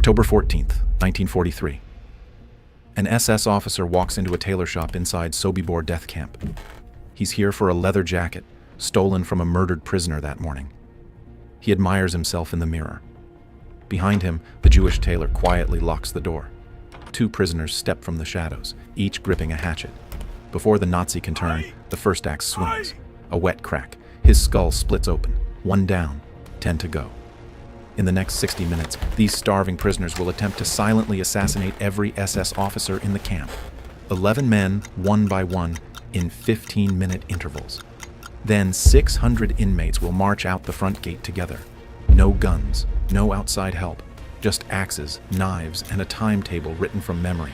October 14th, 1943. An SS officer walks into a tailor shop inside Sobibor death camp. He's here for a leather jacket, stolen from a murdered prisoner that morning. He admires himself in the mirror. Behind him, the Jewish tailor quietly locks the door. Two prisoners step from the shadows, each gripping a hatchet. Before the Nazi can turn, the first axe swings. A wet crack. His skull splits open. 1 down, 10 to go. In the next 60 minutes, these starving prisoners will attempt to silently assassinate every SS officer in the camp. 11 men, one by one, in 15-minute intervals. Then 600 inmates will march out the front gate together. No guns, no outside help, just axes, knives, and a timetable written from memory.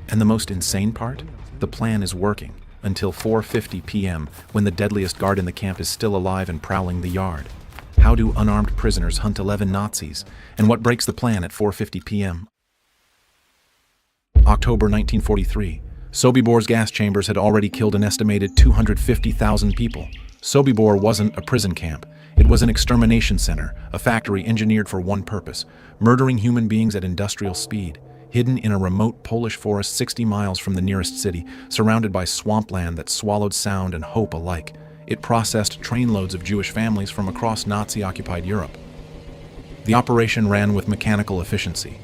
And the most insane part? The plan is working until 4:50 p.m. when the deadliest guard in the camp is still alive and prowling the yard. How do unarmed prisoners hunt 11 Nazis? And what breaks the plan at 4:50 p.m.? October 1943. Sobibor's gas chambers had already killed an estimated 250,000 people. Sobibor wasn't a prison camp. It was an extermination center, a factory engineered for one purpose: murdering human beings at industrial speed. Hidden in a remote Polish forest 60 miles from the nearest city, surrounded by swampland that swallowed sound and hope alike, it processed trainloads of Jewish families from across Nazi-occupied Europe. The operation ran with mechanical efficiency.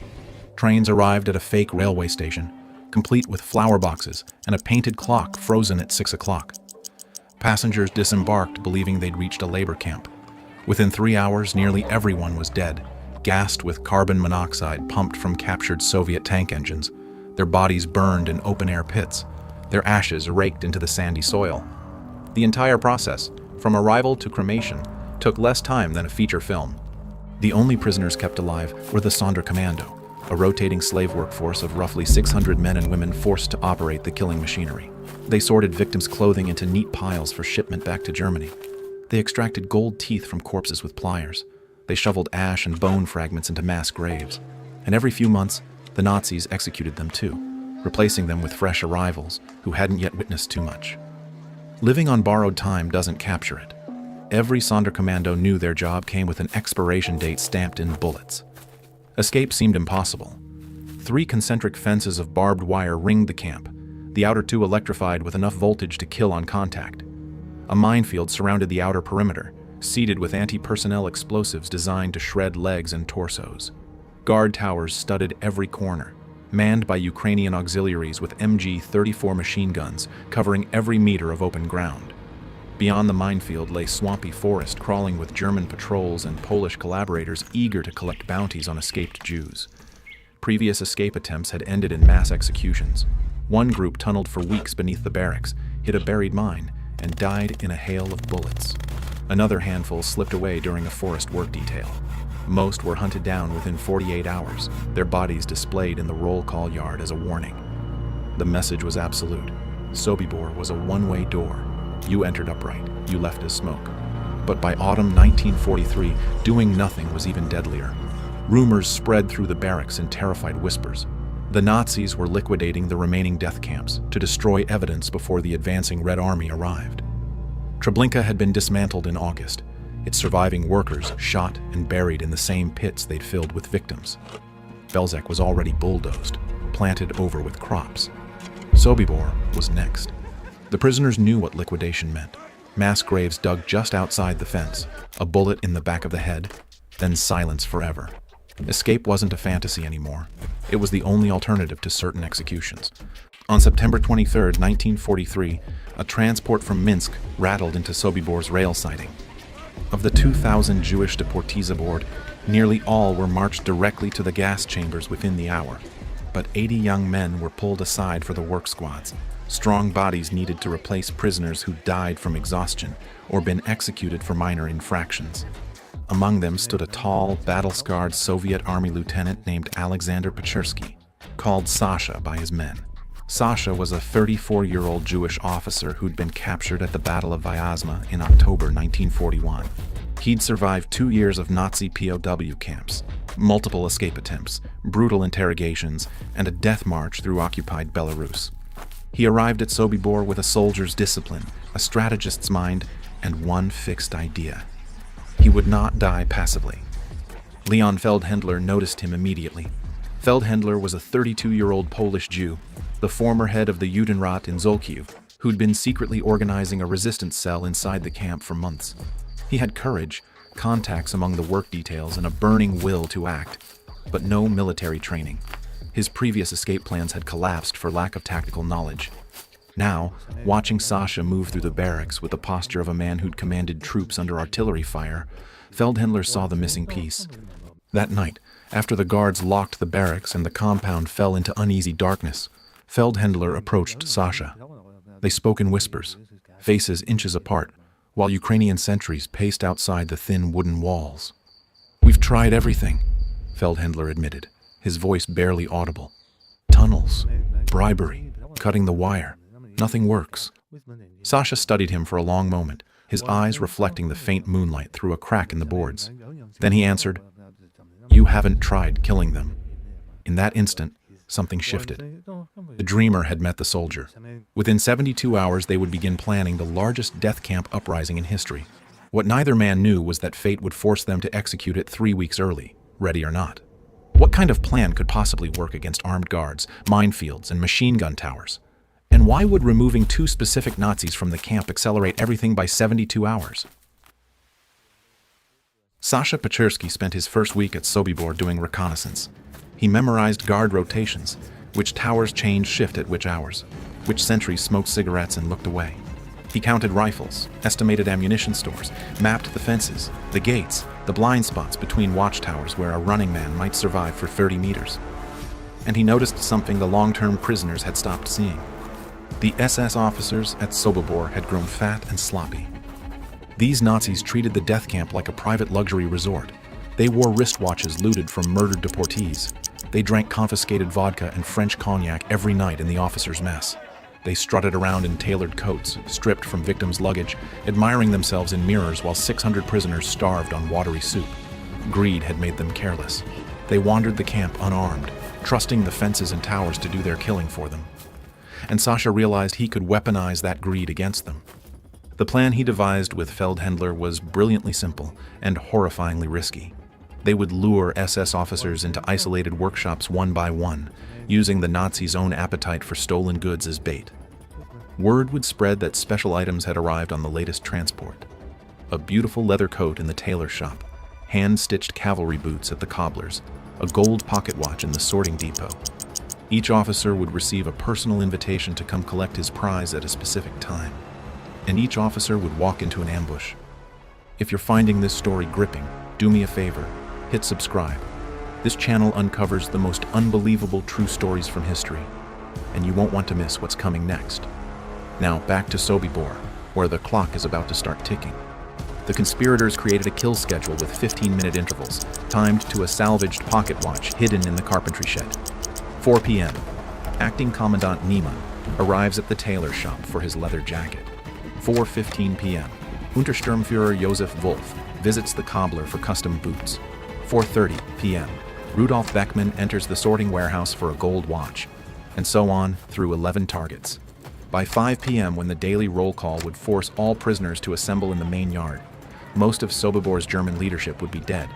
Trains arrived at a fake railway station, complete with flower boxes and a painted clock frozen at 6 o'clock. Passengers disembarked believing they'd reached a labor camp. Within 3 hours, nearly everyone was dead, gassed with carbon monoxide pumped from captured Soviet tank engines, their bodies burned in open-air pits, their ashes raked into the sandy soil. The entire process, from arrival to cremation, took less time than a feature film. The only prisoners kept alive were the Sonderkommando, a rotating slave workforce of roughly 600 men and women forced to operate the killing machinery. They sorted victims' clothing into neat piles for shipment back to Germany. They extracted gold teeth from corpses with pliers. They shoveled ash and bone fragments into mass graves. And every few months, the Nazis executed them too, replacing them with fresh arrivals who hadn't yet witnessed too much. Living on borrowed time doesn't capture it. Every Sonderkommando knew their job came with an expiration date stamped in bullets. Escape seemed impossible. 3 concentric fences of barbed wire ringed the camp, the outer 2 electrified with enough voltage to kill on contact. A minefield surrounded the outer perimeter, seeded with anti-personnel explosives designed to shred legs and torsos. Guard towers studded every corner, manned by Ukrainian auxiliaries with MG-34 machine guns covering every meter of open ground. Beyond the minefield lay swampy forest crawling with German patrols and Polish collaborators eager to collect bounties on escaped Jews. Previous escape attempts had ended in mass executions. One group tunneled for weeks beneath the barracks, hit a buried mine, and died in a hail of bullets. Another handful slipped away during a forest work detail. Most were hunted down within 48 hours, their bodies displayed in the roll call yard as a warning. The message was absolute. Sobibor was a one-way door. You entered upright, you left as smoke. But by autumn 1943, doing nothing was even deadlier. Rumors spread through the barracks in terrified whispers. The Nazis were liquidating the remaining death camps to destroy evidence before the advancing Red Army arrived. Treblinka had been dismantled in August, its surviving workers shot and buried in the same pits they'd filled with victims. Belzec was already bulldozed, planted over with crops. Sobibor was next. The prisoners knew what liquidation meant. Mass graves dug just outside the fence, a bullet in the back of the head, then silence forever. Escape wasn't a fantasy anymore. It was the only alternative to certain executions. On September 23, 1943, a transport from Minsk rattled into Sobibor's rail siding. Of the 2,000 Jewish deportees aboard, nearly all were marched directly to the gas chambers within the hour. But 80 young men were pulled aside for the work squads, strong bodies needed to replace prisoners who died from exhaustion or been executed for minor infractions. Among them stood a tall, battle-scarred Soviet Army lieutenant named Alexander Pechersky, called Sasha by his men. Sasha was a 34-year-old Jewish officer who'd been captured at the Battle of Vyazma in October 1941. He'd survived 2 years of Nazi POW camps, multiple escape attempts, brutal interrogations, and a death march through occupied Belarus. He arrived at Sobibor with a soldier's discipline, a strategist's mind, and one fixed idea. He would not die passively. Leon Feldhendler noticed him immediately. Feldhendler was a 32-year-old Polish Jew, the former head of the Judenrat in Zolkiew, who'd been secretly organizing a resistance cell inside the camp for months. He had courage, contacts among the work details, and a burning will to act, but no military training. His previous escape plans had collapsed for lack of tactical knowledge. Now, watching Sasha move through the barracks with the posture of a man who'd commanded troops under artillery fire, Feldhendler saw the missing piece. That night, after the guards locked the barracks and the compound fell into uneasy darkness, Feldhendler approached Sasha. They spoke in whispers, faces inches apart, while Ukrainian sentries paced outside the thin wooden walls. "We've tried everything," Feldhendler admitted, his voice barely audible. "Tunnels, bribery, cutting the wire. Nothing works." Sasha studied him for a long moment, his eyes reflecting the faint moonlight through a crack in the boards. Then he answered, "You haven't tried killing them." In that instant, something shifted. The dreamer had met the soldier. Within 72 hours, they would begin planning the largest death camp uprising in history. What neither man knew was that fate would force them to execute it 3 weeks early, ready or not. What kind of plan could possibly work against armed guards, minefields, and machine gun towers? And why would removing 2 specific Nazis from the camp accelerate everything by 72 hours? Sasha Pechersky spent his first week at Sobibor doing reconnaissance. He memorized guard rotations, which towers changed shift at which hours, which sentries smoked cigarettes and looked away. He counted rifles, estimated ammunition stores, mapped the fences, the gates, the blind spots between watchtowers where a running man might survive for 30 meters. And he noticed something the long-term prisoners had stopped seeing. The SS officers at Sobibor had grown fat and sloppy. These Nazis treated the death camp like a private luxury resort. They wore wristwatches looted from murdered deportees. They drank confiscated vodka and French cognac every night in the officers' mess. They strutted around in tailored coats, stripped from victims' luggage, admiring themselves in mirrors while 600 prisoners starved on watery soup. Greed had made them careless. They wandered the camp unarmed, trusting the fences and towers to do their killing for them. And Sasha realized he could weaponize that greed against them. The plan he devised with Feldhendler was brilliantly simple and horrifyingly risky. They would lure SS officers into isolated workshops one by one, using the Nazis' own appetite for stolen goods as bait. Word would spread that special items had arrived on the latest transport. A beautiful leather coat in the tailor shop, hand-stitched cavalry boots at the cobbler's, a gold pocket watch in the sorting depot. Each officer would receive a personal invitation to come collect his prize at a specific time, and each officer would walk into an ambush. If you're finding this story gripping, do me a favor, hit subscribe. This channel uncovers the most unbelievable true stories from history, and you won't want to miss what's coming next. Now back to Sobibor, where the clock is about to start ticking. The conspirators created a kill schedule with 15-minute intervals, timed to a salvaged pocket watch hidden in the carpentry shed. 4 p.m. Acting Commandant Niemann arrives at the tailor shop for his leather jacket. 4:15 p.m. Untersturmführer Josef Wolf visits the cobbler for custom boots. 4:30 p.m. Rudolf Beckmann enters the sorting warehouse for a gold watch, and so on through 11 targets. By 5 p.m., when the daily roll call would force all prisoners to assemble in the main yard, most of Sobibor's German leadership would be dead.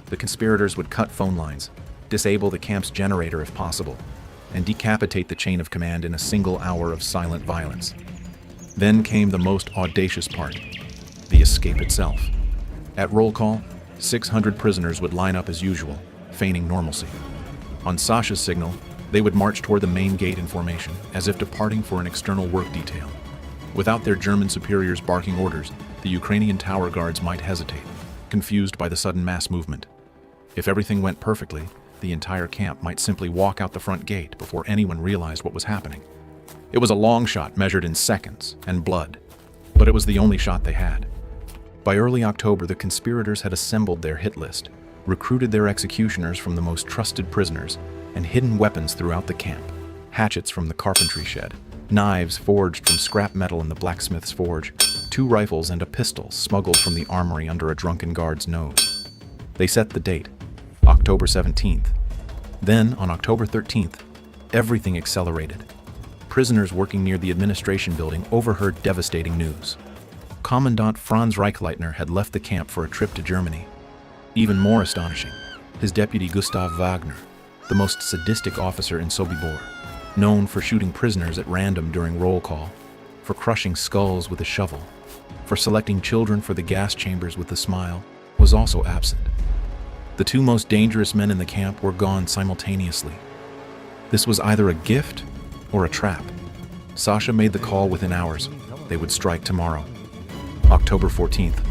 The conspirators would cut phone lines, disable the camp's generator if possible, and decapitate the chain of command in a single hour of silent violence. Then came the most audacious part, the escape itself. At roll call, 600 prisoners would line up as usual, feigning normalcy. On Sasha's signal, they would march toward the main gate in formation, as if departing for an external work detail. Without their German superiors barking orders, the Ukrainian tower guards might hesitate, confused by the sudden mass movement. If everything went perfectly, the entire camp might simply walk out the front gate before anyone realized what was happening. It was a long shot measured in seconds and blood, but it was the only shot they had. By early October, the conspirators had assembled their hit list, recruited their executioners from the most trusted prisoners, and hidden weapons throughout the camp. Hatchets from the carpentry shed, knives forged from scrap metal in the blacksmith's forge, 2 rifles and a pistol smuggled from the armory under a drunken guard's nose. They set the date, October 17th. Then, on October 13th, everything accelerated. Prisoners working near the administration building overheard devastating news. Commandant Franz Reichleitner had left the camp for a trip to Germany. Even more astonishing, his deputy Gustav Wagner, the most sadistic officer in Sobibor, known for shooting prisoners at random during roll call, for crushing skulls with a shovel, for selecting children for the gas chambers with a smile, was also absent. The two most dangerous men in the camp were gone simultaneously. This was either a gift or a trap. Sasha made the call within hours. They would strike tomorrow. October 14th.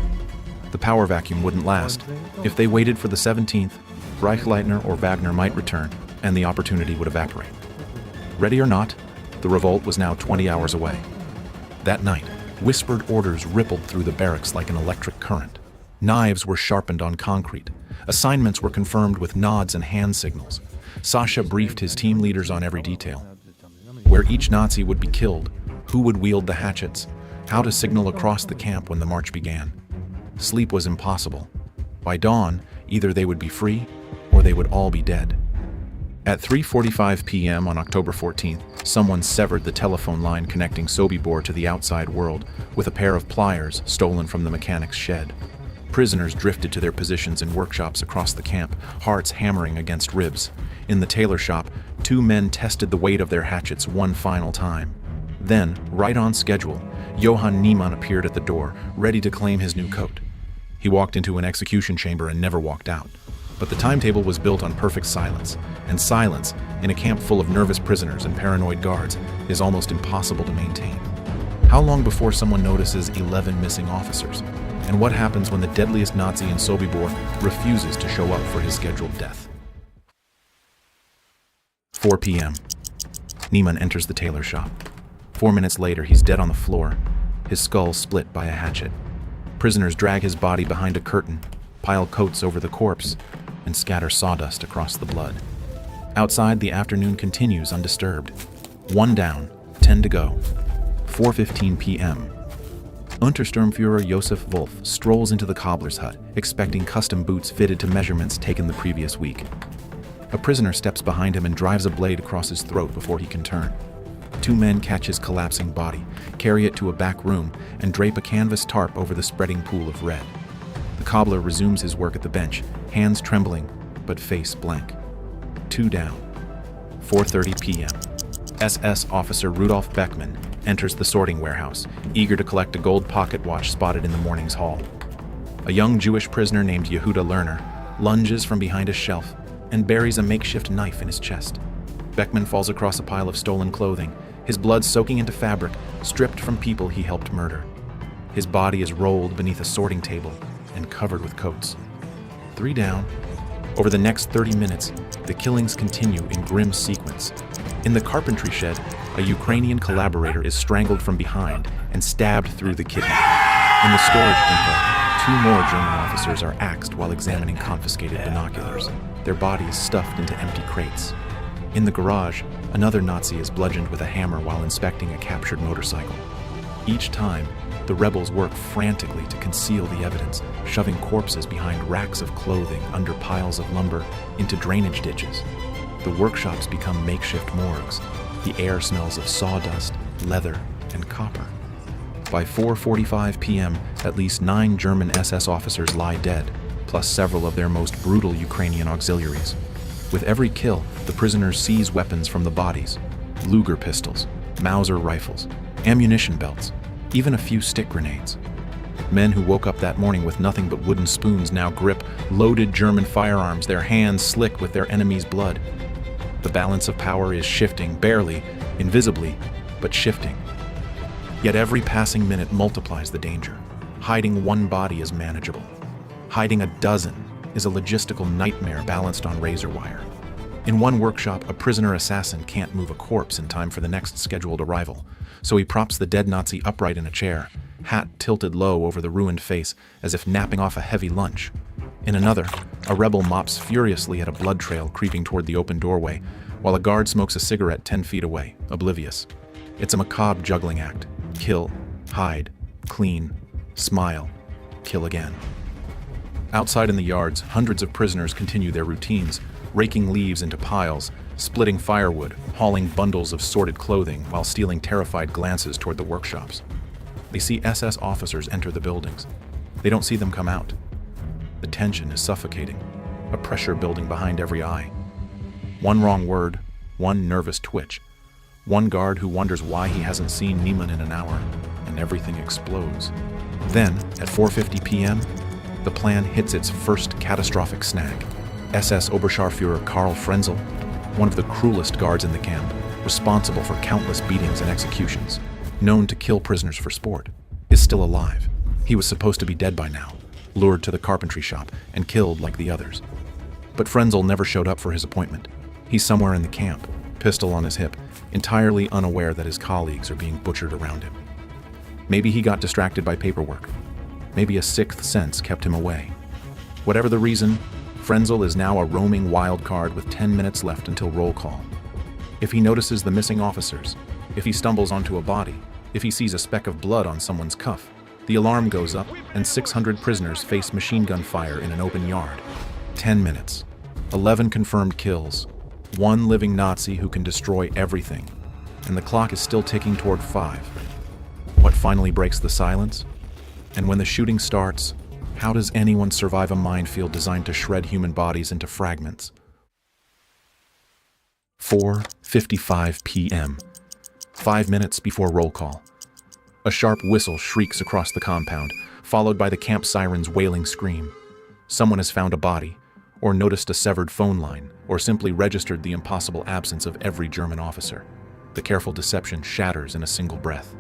The power vacuum wouldn't last. If they waited for the 17th, Reichleitner or Wagner might return, and the opportunity would evaporate. Ready or not, the revolt was now 20 hours away. That night, whispered orders rippled through the barracks like an electric current. Knives were sharpened on concrete. Assignments were confirmed with nods and hand signals. Sasha briefed his team leaders on every detail. Where each Nazi would be killed, who would wield the hatchets, how to signal across the camp when the march began. Sleep was impossible. By dawn, either they would be free or they would all be dead. At 3:45 p.m. on October 14th, someone severed the telephone line connecting Sobibor to the outside world with a pair of pliers stolen from the mechanic's shed. Prisoners drifted to their positions in workshops across the camp, hearts hammering against ribs. In the tailor shop, two men tested the weight of their hatchets one final time. Then, right on schedule, Johann Niemann appeared at the door, ready to claim his new coat. He walked into an execution chamber and never walked out. But the timetable was built on perfect silence, and silence, in a camp full of nervous prisoners and paranoid guards, is almost impossible to maintain. How long before someone notices 11 missing officers? And what happens when the deadliest Nazi in Sobibor refuses to show up for his scheduled death? 4 p.m. Niemann enters the tailor shop. 4 minutes later, he's dead on the floor, his skull split by a hatchet. Prisoners drag his body behind a curtain, pile coats over the corpse, and scatter sawdust across the blood. Outside, the afternoon continues undisturbed. 1 down, 10 to go. 4:15 p.m. Untersturmführer Josef Wolf strolls into the cobbler's hut, expecting custom boots fitted to measurements taken the previous week. A prisoner steps behind him and drives a blade across his throat before he can turn. 2 men catch his collapsing body, carry it to a back room, and drape a canvas tarp over the spreading pool of red. The cobbler resumes his work at the bench, hands trembling, but face blank. 2 down. 4:30 p.m. SS officer Rudolf Beckmann enters the sorting warehouse, eager to collect a gold pocket watch spotted in the morning's haul. A young Jewish prisoner named Yehuda Lerner lunges from behind a shelf and buries a makeshift knife in his chest. Beckmann falls across a pile of stolen clothing, his blood soaking into fabric, stripped from people he helped murder. His body is rolled beneath a sorting table and covered with coats. 3 down. Over the next 30 minutes, the killings continue in grim sequence. In the carpentry shed, a Ukrainian collaborator is strangled from behind and stabbed through the kidney. In the storage depot, 2 more German officers are axed while examining confiscated binoculars, their bodies stuffed into empty crates. In the garage, another Nazi is bludgeoned with a hammer while inspecting a captured motorcycle. Each time, the rebels work frantically to conceal the evidence, shoving corpses behind racks of clothing, under piles of lumber, into drainage ditches. The workshops become makeshift morgues. The air smells of sawdust, leather, and copper. By 4:45 p.m., at least 9 German SS officers lie dead, plus several of their most brutal Ukrainian auxiliaries. With every kill, the prisoners seize weapons from the bodies: Luger pistols, Mauser rifles, ammunition belts, even a few stick grenades. Men who woke up that morning with nothing but wooden spoons now grip loaded German firearms, their hands slick with their enemy's blood. The balance of power is shifting, barely, invisibly, but shifting. Yet every passing minute multiplies the danger. Hiding 1 body is manageable. Hiding a dozen is a logistical nightmare balanced on razor wire. In one workshop, a prisoner assassin can't move a corpse in time for the next scheduled arrival, so he props the dead Nazi upright in a chair, hat tilted low over the ruined face as if napping off a heavy lunch. In another, a rebel mops furiously at a blood trail creeping toward the open doorway, while a guard smokes a cigarette 10 feet away, oblivious. It's a macabre juggling act. Kill, hide, clean, smile, kill again. Outside in the yards, hundreds of prisoners continue their routines, raking leaves into piles, splitting firewood, hauling bundles of sorted clothing while stealing terrified glances toward the workshops. They see SS officers enter the buildings. They don't see them come out. The tension is suffocating. a pressure building behind every eye. One wrong word, one nervous twitch, one guard who wonders why he hasn't seen Niemann in an hour, and everything explodes. Then, at 4:50 p.m., the plan hits its first catastrophic snag. SS Oberscharführer Karl Frenzel, one of the cruelest guards in the camp, responsible for countless beatings and executions, known to kill prisoners for sport, is still alive. He was supposed to be dead by now, lured to the carpentry shop and killed like the others. But Frenzel never showed up for his appointment. He's somewhere in the camp, pistol on his hip, entirely unaware that his colleagues are being butchered around him. Maybe he got distracted by paperwork. Maybe a sixth sense kept him away. Whatever the reason, Frenzel is now a roaming wild card with 10 minutes left until roll call. If he notices the missing officers, if he stumbles onto a body, if he sees a speck of blood on someone's cuff, the alarm goes up and 600 prisoners face machine gun fire in an open yard. 10 minutes, 11 confirmed kills, one living Nazi who can destroy everything, and the clock is still ticking toward 5. What finally breaks the silence? And when the shooting starts, how does anyone survive a minefield designed to shred human bodies into fragments? 4:55 p.m., 5 minutes before roll call. A sharp whistle shrieks across the compound, followed by the camp siren's wailing scream. Someone has found a body, or noticed a severed phone line, or simply registered the impossible absence of every German officer. The careful deception shatters in a single breath.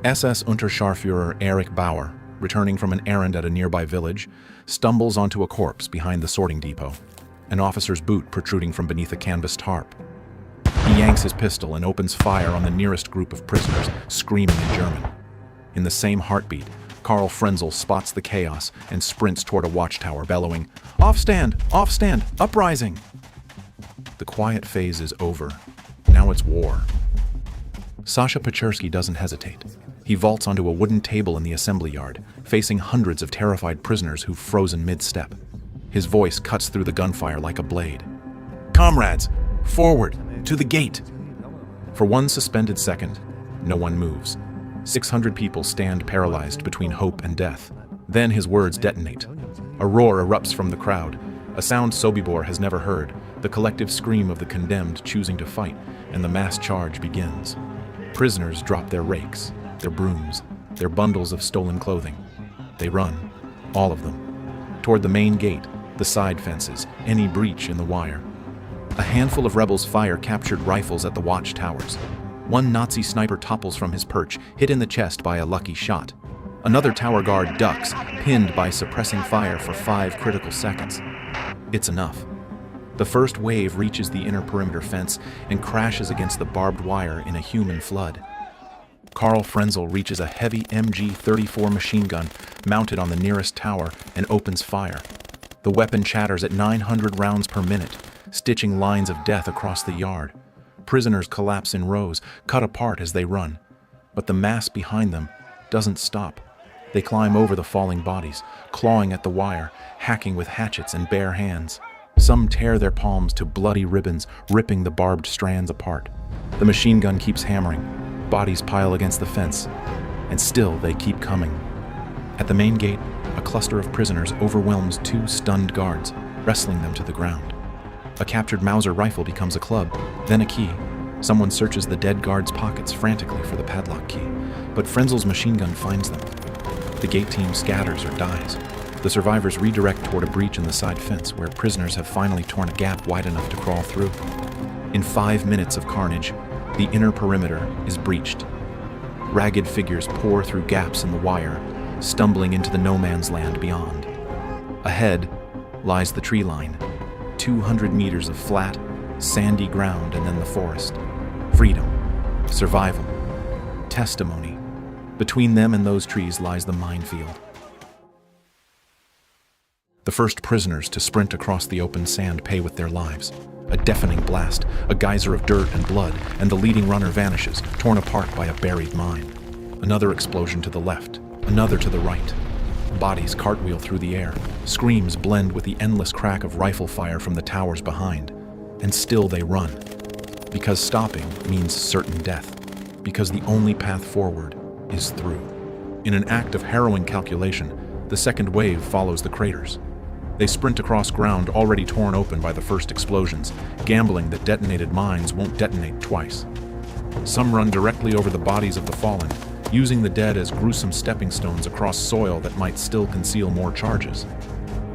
SS Unterscharführer Erich Bauer, returning from an errand at a nearby village, stumbles onto a corpse behind the sorting depot, an officer's boot protruding from beneath a canvas tarp. He yanks his pistol and opens fire on the nearest group of prisoners, screaming in German. In the same heartbeat, Karl Frenzel spots the chaos and sprints toward a watchtower, bellowing, Aufstand! Aufstand! Uprising! The quiet phase is over. Now it's war. Sasha Pechersky doesn't hesitate. He vaults onto a wooden table in the assembly yard, facing hundreds of terrified prisoners who've frozen mid-step. His voice cuts through the gunfire like a blade. Comrades, forward, to the gate! For one suspended second, no one moves. 600 people stand paralyzed between hope and death. Then his words detonate. A roar erupts from the crowd, a sound Sobibor has never heard, the collective scream of the condemned choosing to fight, and the mass charge begins. Prisoners drop their rakes, their brooms, their bundles of stolen clothing. They run, all of them, toward the main gate, the side fences, any breach in the wire. A handful of rebels fire captured rifles at the watchtowers. One Nazi sniper topples from his perch, hit in the chest by a lucky shot. Another tower guard ducks, pinned by suppressing fire for 5 critical seconds. It's enough. The first wave reaches the inner perimeter fence and crashes against the barbed wire in a human flood. Karl Frenzel reaches a heavy MG-34 machine gun mounted on the nearest tower and opens fire. The weapon chatters at 900 rounds per minute, stitching lines of death across the yard. Prisoners collapse in rows, cut apart as they run. But the mass behind them doesn't stop. They climb over the falling bodies, clawing at the wire, hacking with hatchets and bare hands. Some tear their palms to bloody ribbons, ripping the barbed strands apart. The machine gun keeps hammering. Bodies pile against the fence, and still they keep coming. At the main gate, a cluster of prisoners overwhelms 2 stunned guards, wrestling them to the ground. A captured Mauser rifle becomes a club, then a key. Someone searches the dead guards' pockets frantically for the padlock key, but Frenzel's machine gun finds them. The gate team scatters or dies. The survivors redirect toward a breach in the side fence where prisoners have finally torn a gap wide enough to crawl through. In 5 minutes of carnage, the inner perimeter is breached. Ragged figures pour through gaps in the wire, stumbling into the no-man's land beyond. Ahead lies the tree line, 200 meters of flat, sandy ground and then the forest. Freedom, survival, testimony. Between them and those trees lies the minefield. The first prisoners to sprint across the open sand pay with their lives. A deafening blast, a geyser of dirt and blood, and the leading runner vanishes, torn apart by a buried mine. Another explosion to the left, another to the right. Bodies cartwheel through the air, screams blend with the endless crack of rifle fire from the towers behind. And still they run. Because stopping means certain death. Because the only path forward is through. In an act of harrowing calculation, the second wave follows the craters. They sprint across ground already torn open by the first explosions, gambling that detonated mines won't detonate twice. Some run directly over the bodies of the fallen, using the dead as gruesome stepping stones across soil that might still conceal more charges.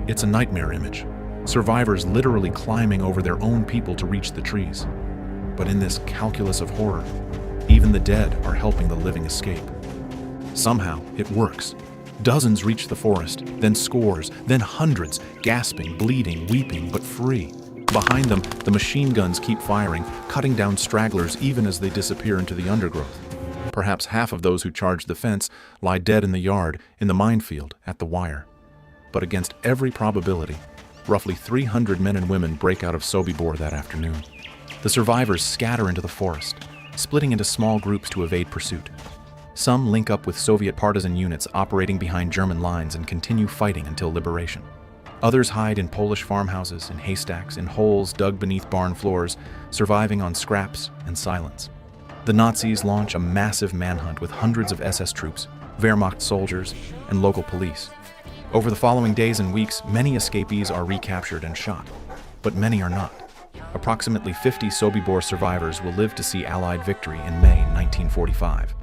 It's a nightmare image, survivors literally climbing over their own people to reach the trees. But in this calculus of horror, even the dead are helping the living escape. Somehow, it works. Dozens reach the forest, then scores, then hundreds, gasping, bleeding, weeping, but free. Behind them, the machine guns keep firing, cutting down stragglers even as they disappear into the undergrowth. Perhaps half of those who charged the fence lie dead in the yard, in the minefield, at the wire. But against every probability, roughly 300 men and women break out of Sobibor that afternoon. The survivors scatter into the forest, splitting into small groups to evade pursuit. Some link up with Soviet partisan units operating behind German lines and continue fighting until liberation. Others hide in Polish farmhouses, in haystacks, in holes dug beneath barn floors, surviving on scraps and silence. The Nazis launch a massive manhunt with hundreds of SS troops, Wehrmacht soldiers, and local police. Over the following days and weeks, many escapees are recaptured and shot, but many are not. Approximately 50 Sobibor survivors will live to see Allied victory in May 1945.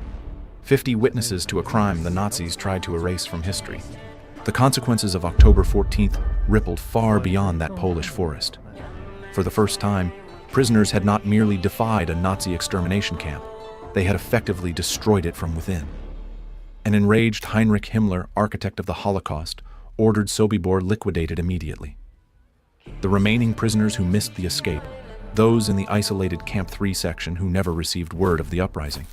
50 witnesses to a crime the Nazis tried to erase from history. The consequences of October 14th rippled far beyond that Polish forest. For the first time, prisoners had not merely defied a Nazi extermination camp, they had effectively destroyed it from within. An enraged Heinrich Himmler, architect of the Holocaust, ordered Sobibor liquidated immediately. The remaining prisoners who missed the escape, those in the isolated Camp 3 section who never received word of the uprising,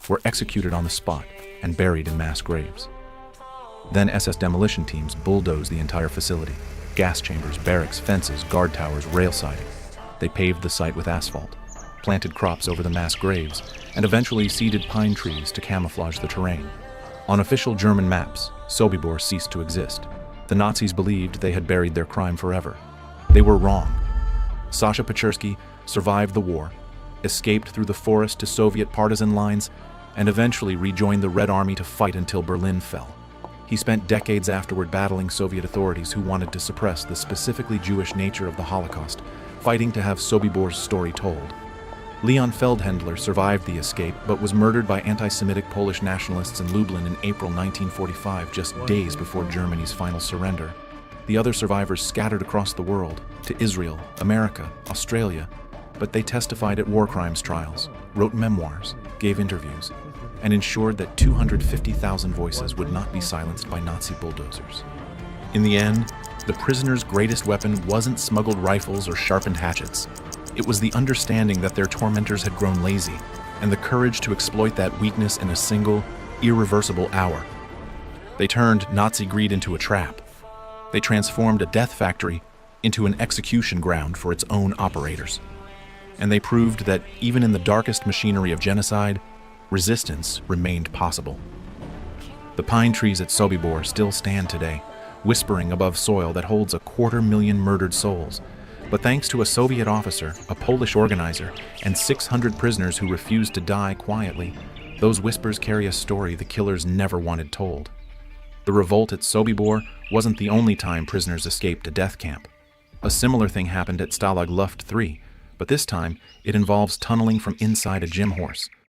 were executed on the spot and buried in mass graves. Then SS demolition teams bulldozed the entire facility, gas chambers, barracks, fences, guard towers, rail siding. They paved the site with asphalt, planted crops over the mass graves, and eventually seeded pine trees to camouflage the terrain. On official German maps, Sobibor ceased to exist. The Nazis believed they had buried their crime forever. They were wrong. Sasha Pechersky survived the war, escaped through the forest to Soviet partisan lines, and eventually rejoined the Red Army to fight until Berlin fell. He spent decades afterward battling Soviet authorities who wanted to suppress the specifically Jewish nature of the Holocaust, fighting to have Sobibor's story told. Leon Feldhendler survived the escape, but was murdered by anti-Semitic Polish nationalists in Lublin in April 1945, just days before Germany's final surrender. The other survivors scattered across the world, to Israel, America, Australia, but they testified at war crimes trials, wrote memoirs, gave interviews, and ensured that 250,000 voices would not be silenced by Nazi bulldozers. In the end, the prisoners' greatest weapon wasn't smuggled rifles or sharpened hatchets. It was the understanding that their tormentors had grown lazy, and the courage to exploit that weakness in a single, irreversible hour. They turned Nazi greed into a trap. They transformed a death factory into an execution ground for its own operators. And they proved that even in the darkest machinery of genocide, resistance remained possible. The pine trees at Sobibor still stand today, whispering above soil that holds 250,000 murdered souls. But thanks to a Soviet officer, a Polish organizer, and 600 prisoners who refused to die quietly, those whispers carry a story the killers never wanted told. The revolt at Sobibor wasn't the only time prisoners escaped a death camp. A similar thing happened at Stalag Luft 3, but this time it involves tunneling from inside a gym horse,